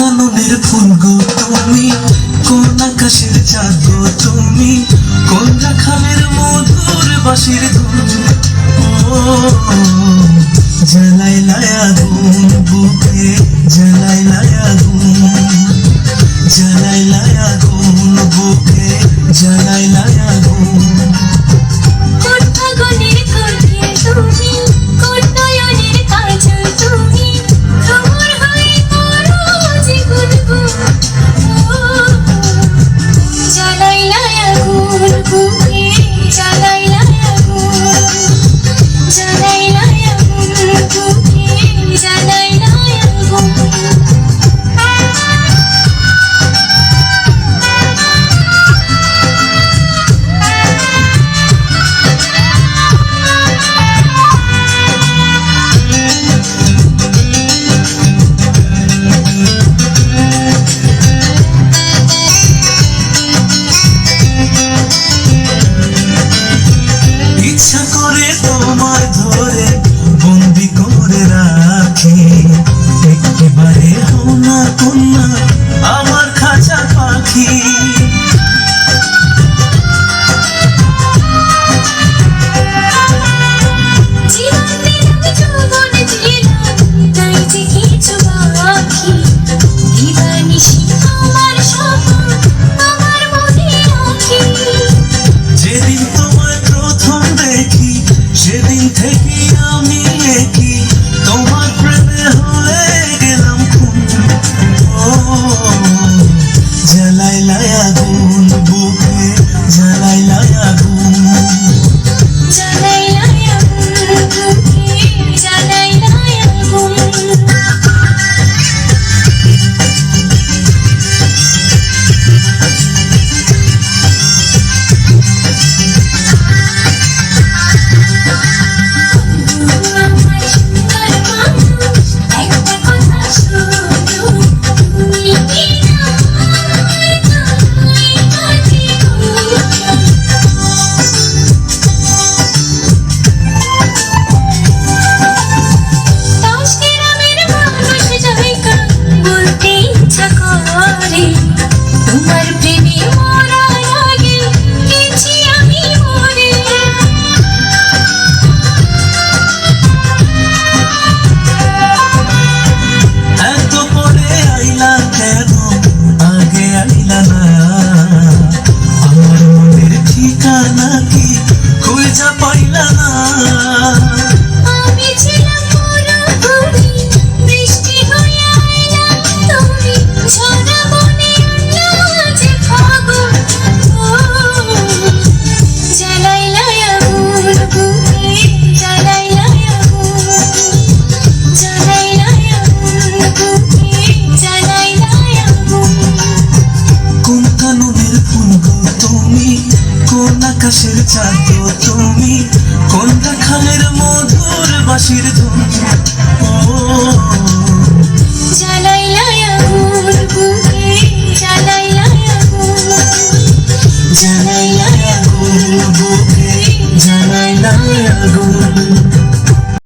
কাননের ফুল গো তুমি, কোন আকাশের চাঁদ গো তুমি, কোন রাখালের মধুর বাঁশির ধুন। ও জ্বালাইলা আগুন বুকে, জ্বালাইলা আগুন, জ্বালাইলা আগুন বুকে, জ্বালাইলা আগুন। কোন ফাগুনের কোকিল তুমি, কোন নয়নের কাজল তুমি, ভ্রমর হয়ে করো যে গুনগুন। ও জ্বালাইলা আগুন বুকে, জ্বালাইলা আগুন, জ্বালাইলা আগুন বুকে, জ্বালাইলা আগুন। ইচ্ছা করে তোমায় ধরে বন্দি করে রাখি, একেবারে হও না কন্যা আমার খাঁচা পাখি। জীবন দিলাম যৌবন দিলাম, নাই যে কিছু বাকি। দিবানিশি আমার স্বপ্ন, আমার মনে রাখি। যেদিন তোমায় প্রথম দেখি সেদিন থেকে আমি একই, তোমার প্রেমে হয়ে গেলাম খুন। ও জ্বালাইলা আগুন বুকে, জ্বালাইলা আগুন, জ্বালাইলা আগুন বুকে, জ্বালাইলা আগুন। আমার সুন্দর মানুষ, একটা কথা শোনো, তুমি কি আমার কানে কাছে বলো। দশ গ্রামের মানুষ যাইকা বলতে ইচ্ছা করে, তোমার প্রেমে মরার আগে গেছি আমি মরে। এত পরে আইলা কেন, আগে আইলা না? আমার মনের ঠিকানা কি খুঁজা পাইলা না? আমি ছিলাম পুরোপুরি, বৃষ্টি হয়ে আইলা তুমি, ঝরা মনে আনলা যে ফাগুন। ও জ্বালাইলা আগুন বুকে, জ্বালাইলা আগুন, জ্বালাইলা আগুন বুকে, জ্বালাইলা আগুন। কোন কাননের ফুল গো তুমি, কোন আকাশের চাঁদ গো তুমি, কোন রাখালের মধুর বাঁশির ধুন। ও জ্বালাইলা আগুন বুকে, জ্বালাইলা আগুন, জ্বালাইলা আগুন বুকে, জ্বালাইলা আগুন।